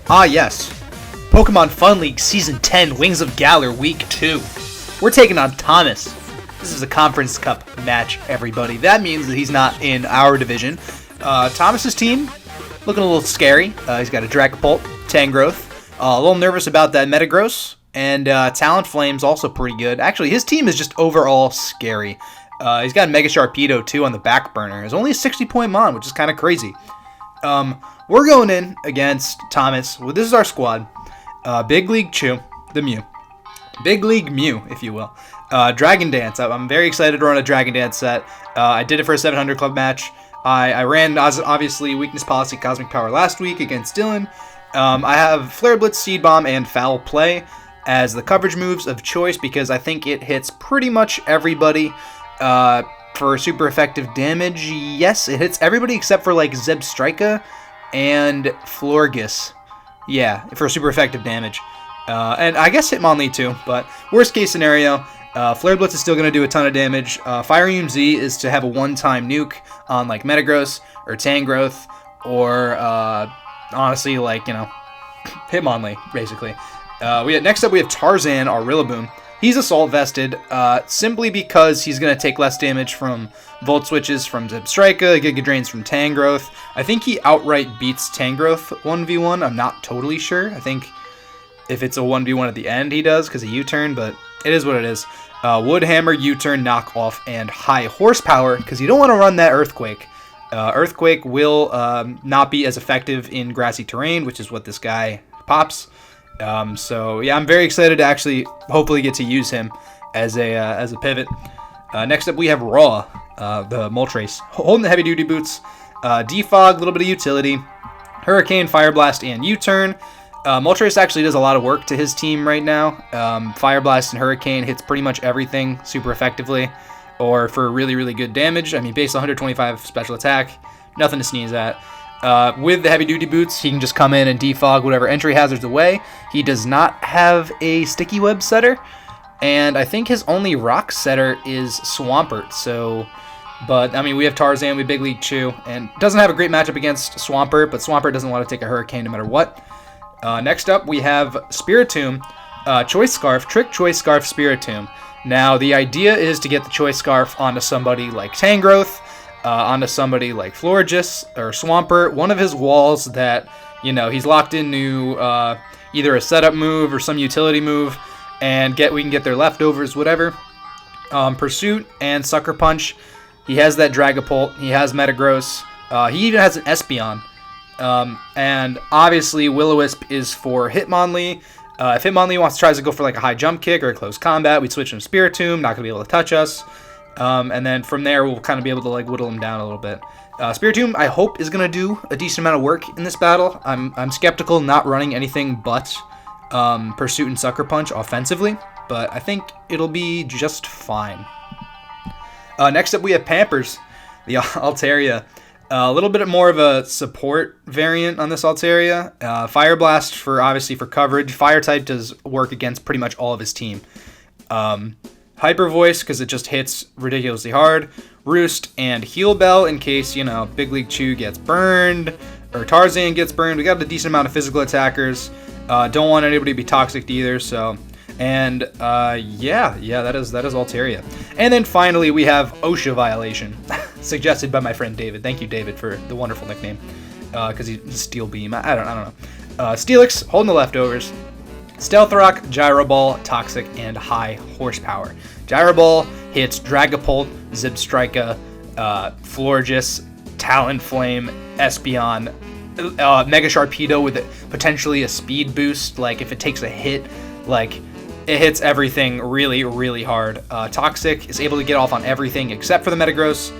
Ah yes, Pokemon Fun League Season 10 Wings of Galar Week 2. We're taking on Thomas. This is a Conference Cup match, everybody. That means that he's not in our division. Thomas's team, looking a little scary. He's got a Dragapult, Tangrowth, a little nervous about that Metagross, and Talonflame's also pretty good. Actually, his team is just overall scary. He's got Mega Sharpedo, too, on the back burner. It's only a 60-point Mon, which is kind of crazy. We're going in against Thomas. Well, this is our squad. Big League Chew, the Mew. Big League Mew, if you will. Dragon Dance. I'm very excited to run a Dragon Dance set. I did it for a 700 club match. I ran, obviously, Weakness Policy Cosmic Power last week against Dylan. I have Flare Blitz, Seed Bomb, and Foul Play as the coverage moves of choice because I think it hits pretty much everybody. For super effective damage, yes, it hits everybody except for like Zebstrika and Florges. Yeah, for super effective damage. And I guess Hitmonlee too, but worst case scenario, Flare Blitz is still going to do a ton of damage. Fire Z is to have a one-time nuke on like Metagross or Tangrowth or honestly like, Hitmonlee, basically. Next up we have Tarzan, our Rillaboom. He's Assault Vested, simply because he's going to take less damage from Volt Switches from Zebstrika, Giga Drains from Tangrowth. I think he outright beats Tangrowth 1v1. I'm not totally sure. I think if it's a 1v1 at the end, he does because of U-turn, but it is what it is. Wood Hammer, U-turn, Knock Off, and High Horsepower because you don't want to run that Earthquake. Earthquake will not be as effective in grassy terrain, which is what this guy pops. So yeah, I'm very excited to actually hopefully get to use him as a pivot. Next up we have Raw, the Moltres, holding the heavy duty boots, Defog, a little bit of utility, Hurricane, Fire Blast, and U-turn. Moltres actually does a lot of work to his team right now. Fire Blast and Hurricane hits pretty much everything super effectively, or for really, really good damage. I mean, base 125 special attack, nothing to sneeze at. With the heavy-duty boots, he can just come in and defog whatever entry hazards away. He does not have a Sticky Web setter, and I think his only rock setter is Swampert. But I mean, we have Tarzan, we have Big League Chew, and doesn't have a great matchup against Swampert, but Swampert doesn't want to take a Hurricane no matter what. Next up, we have Spiritomb, Choice Scarf, Trick Choice Scarf, Spiritomb. Now, the idea is to get the Choice Scarf onto somebody like Tangrowth, onto somebody like Florges or Swampert, one of his walls that, he's locked into either a setup move or some utility move, and we can get their leftovers, whatever. Pursuit and Sucker Punch. He has that Dragapult. He has Metagross. He even has an Espeon. And obviously Will-O-Wisp is for Hitmonlee. If Hitmonlee tries to go for like a high jump kick or a close combat, we'd switch him to Spiritomb, not going to be able to touch us. And then from there, we'll kind of be able to like whittle him down a little bit. Spiritomb, I hope, is going to do a decent amount of work in this battle. I'm skeptical not running anything but Pursuit and Sucker Punch offensively, but I think it'll be just fine. Next up, we have Pampers, the Altaria. A little bit more of a support variant on this Altaria. Fire Blast obviously for coverage. Fire type does work against pretty much all of his team. Hyper Voice because it just hits ridiculously hard. Roost and Heal Bell in case, Big League Chew gets burned or Tarzan gets burned. We got a decent amount of physical attackers. Don't want anybody to be toxic either, so... And, yeah, that is Altaria. And then finally, we have OSHA Violation, suggested by my friend David. Thank you, David, for the wonderful nickname, because he's Steel Beam. I don't know. Steelix, holding the leftovers. Stealth Rock, Gyro Ball, Toxic, and High Horsepower. Gyro Ball hits Dragapult, Zebstrika, Florges, Talonflame, Espeon, Mega Sharpedo with potentially a speed boost. Like, if it takes a hit, like... It hits everything really, really hard. Toxic is able to get off on everything except for the Metagross,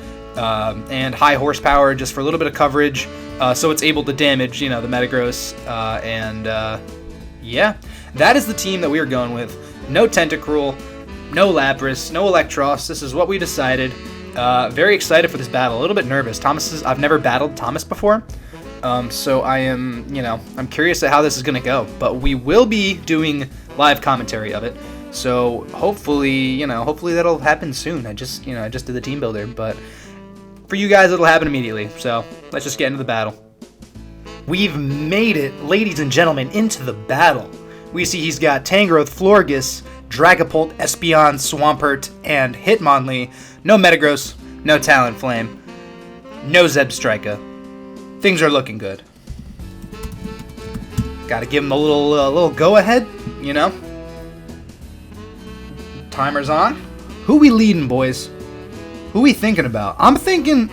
and High Horsepower just for a little bit of coverage, so it's able to damage, the Metagross, yeah. That is the team that we are going with. No Tentacruel, no Lapras, no Electros. This is what we decided. Very excited for this battle. A little bit nervous. I've never battled Thomas before, so I am, I'm curious at how this is going to go. But we will be doing live commentary of it, so hopefully that'll happen soon. I just did the team builder, but for you guys it'll happen immediately. So let's just get into the battle. We've made it, ladies and gentlemen, into the battle. We see he's got Tangrowth, Florges, Dragapult, Espeon, Swampert, and Hitmonlee. No Metagross, no Talonflame, no Zebstrika. Things are looking good. Gotta give him a little go-ahead, you know? Timer's on. Who we leading, boys? Who we thinking about? I'm thinking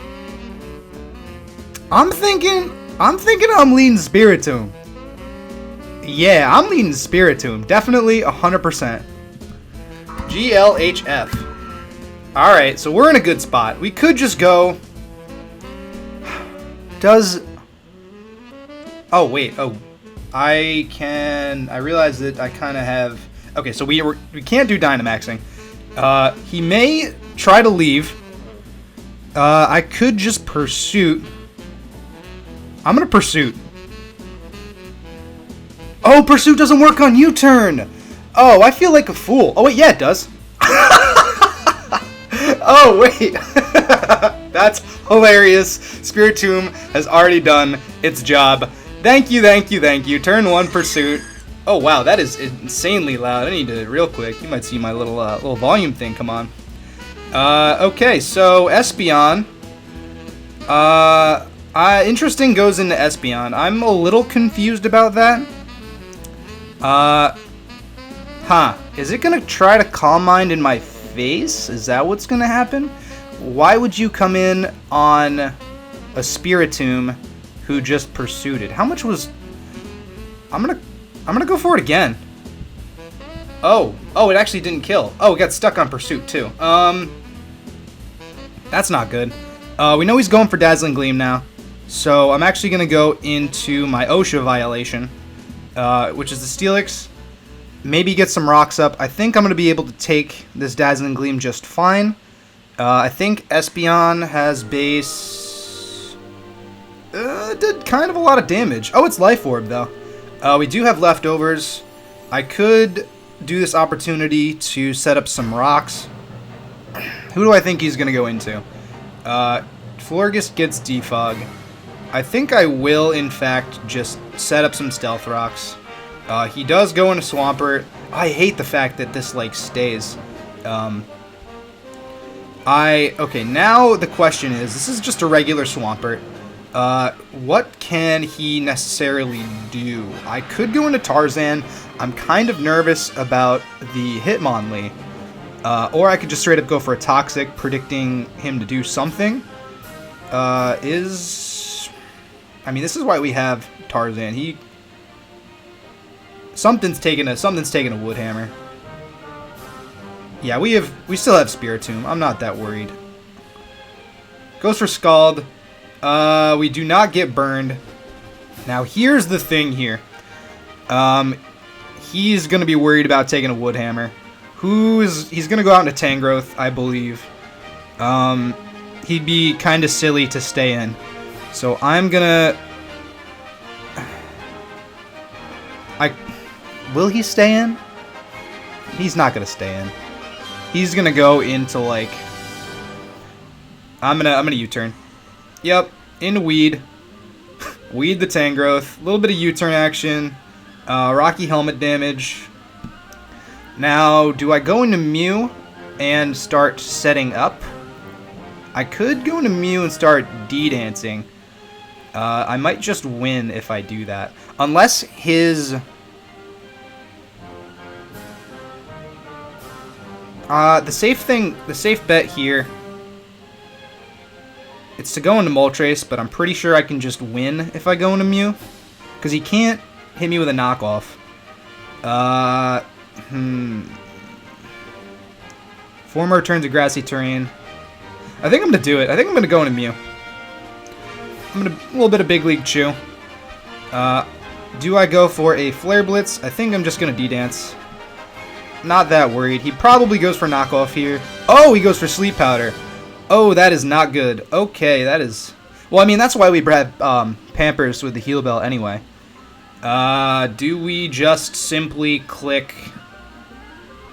I'm leading Spiritomb. Yeah, I'm leading Spiritomb. Definitely 100%. GLHF. Alright, so we're in a good spot. We could just go... Oh, wait. Oh, I realize that I kind of have... Okay, so we can't do Dynamaxing. He may try to leave. I could just Pursuit. I'm going to Pursuit. Oh, Pursuit doesn't work on U-turn. Oh, I feel like a fool. Oh, wait, yeah, it does. Oh, wait. That's hilarious. Spiritomb has already done its job. Thank you, thank you, thank you. Turn 1, Pursuit. Oh, wow, that is insanely loud. I need to, real quick. You might see my little volume thing come on. Okay, so Espeon. Interesting goes into Espeon. I'm a little confused about that. Is it gonna try to Calm Mind in my face? Is that what's gonna happen? Why would you come in on a Spiritomb who just pursued it? How much was... I'm gonna go for it again. Oh, it actually didn't kill. Oh, it got stuck on Pursuit too. That's not good. We know he's going for Dazzling Gleam now. So I'm actually gonna go into my OSHA violation, which is the Steelix. Maybe get some rocks up. I think I'm gonna be able to take this Dazzling Gleam just fine. I think Espeon has base... did kind of a lot of damage. Oh, it's Life Orb, though. We do have leftovers. I could do this opportunity to set up some rocks. Who do I think he's going to go into? Florges gets Defog. I think I will, in fact, just set up some Stealth Rocks. He does go into Swampert. I hate the fact that this, like, stays. Okay, now the question is, this is just a regular Swampert. What can he necessarily do? I could go into Tarzan. I'm kind of nervous about the Hitmonlee. Or I could just straight up go for a Toxic, predicting him to do something. I mean, this is why we have Tarzan. Something's taking a Wood Hammer. Yeah, we still have Spiritomb. I'm not that worried. Goes for Scald. We do not get burned. Now, here's the thing here. He's going to be worried about taking a Wood Hammer. He's going to go out into Tangrowth, I believe. He'd be kind of silly to stay in. So I'm going to... Will he stay in? He's not going to stay in. He's going to go into, like... I'm gonna U-turn. Yep, into Weed. Weed the Tangrowth. A little bit of U-turn action. Rocky Helmet damage. Now, do I go into Mew and start setting up? I could go into Mew and start D-dancing. I might just win if I do that. Unless his... the safe bet here... It's to go into Moltres, but I'm pretty sure I can just win if I go into Mew. Because he can't hit me with a knockoff. 4 more turns of Grassy Terrain. I think I'm going to do it. I think I'm going to go into Mew. I'm going to... A little bit of Big League Chew. Do I go for a Flare Blitz? I think I'm just going to D-Dance. Not that worried. He probably goes for knockoff here. Oh, he goes for Sleep Powder. Oh, that is not good. Okay, that is... Well, I mean, that's why we had Pampers with the Heal Bell anyway. Do we just simply click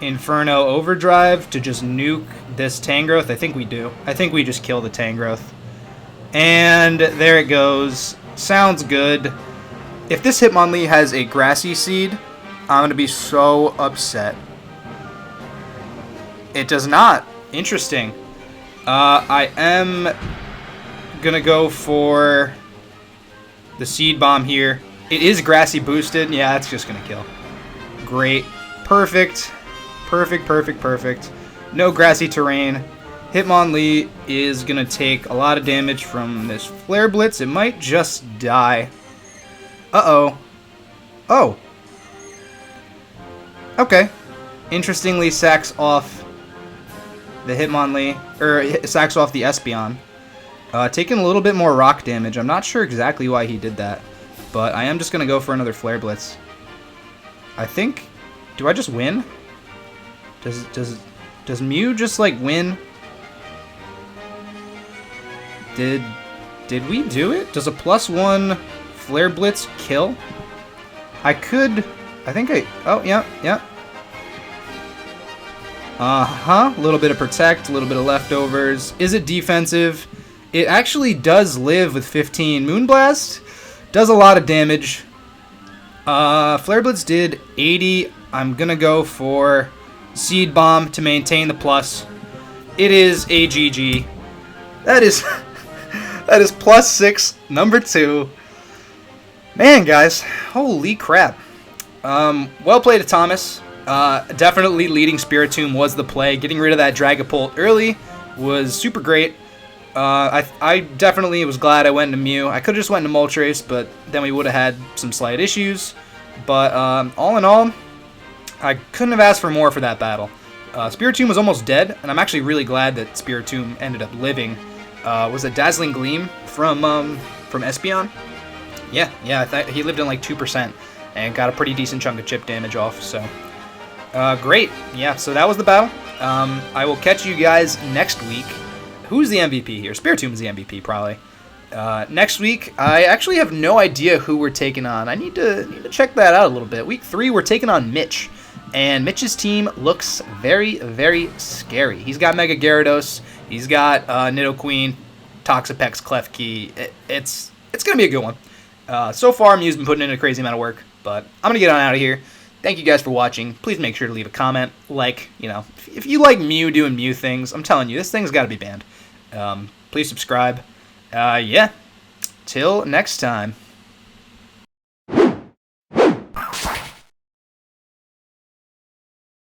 Inferno Overdrive to just nuke this Tangrowth? I think we do. I think we just kill the Tangrowth. And there it goes. Sounds good. If this Hitmonlee has a Grassy Seed, I'm going to be so upset. It does not. Interesting. I am going to go for the Seed Bomb here. It is Grassy boosted. Yeah, that's just going to kill. Great. Perfect. Perfect, perfect, perfect. No Grassy terrain. Hitmonlee is going to take a lot of damage from this Flare Blitz. It might just die. Uh-oh. Oh. Okay. Interestingly, sacks off the Hitmonlee, or sacks off the Espeon. Taking a little bit more rock damage. I'm not sure exactly why he did that, but I am just going to go for another Flare Blitz. I think... Do I just win? Does Mew just, like, win? Did we do it? Does a +1 Flare Blitz kill? I think I... Oh, yeah, yeah. Uh-huh. A little bit of Protect, a little bit of Leftovers. Is it defensive? It actually does live with 15. Moonblast does a lot of damage. Flare Blitz did 80. I'm gonna go for Seed Bomb to maintain the plus. It is a GG. That is... that is +6, number 2. Man, guys. Holy crap. Well played to Thomas. Definitely leading Spiritomb was the play. Getting rid of that Dragapult early was super great. I definitely was glad I went into Mew. I could have just went into Moltres, but then we would have had some slight issues. But all in all, I couldn't have asked for more for that battle. Spiritomb was almost dead, and I'm actually really glad that Spiritomb ended up living. Was it Dazzling Gleam from Espeon? Yeah, I thought he lived in like 2% and got a pretty decent chunk of chip damage off, so... great. Yeah, so that was the battle. I will catch you guys next week. Who's the MVP here? Spiritomb's the MVP, probably. Next week, I actually have no idea who we're taking on. I need to check that out a little bit. Week 3, we're taking on Mitch. And Mitch's team looks very, very scary. He's got Mega Gyarados. He's got Nidoqueen, Toxapex, Klefki. It's going to be a good one. So far, Mew's been putting in a crazy amount of work. But I'm going to get on out of here. Thank you guys for watching. Please make sure to leave a comment. Like, you know, if you like Mew doing Mew things, I'm telling you, this thing's got to be banned. Please subscribe. Yeah. Till next time.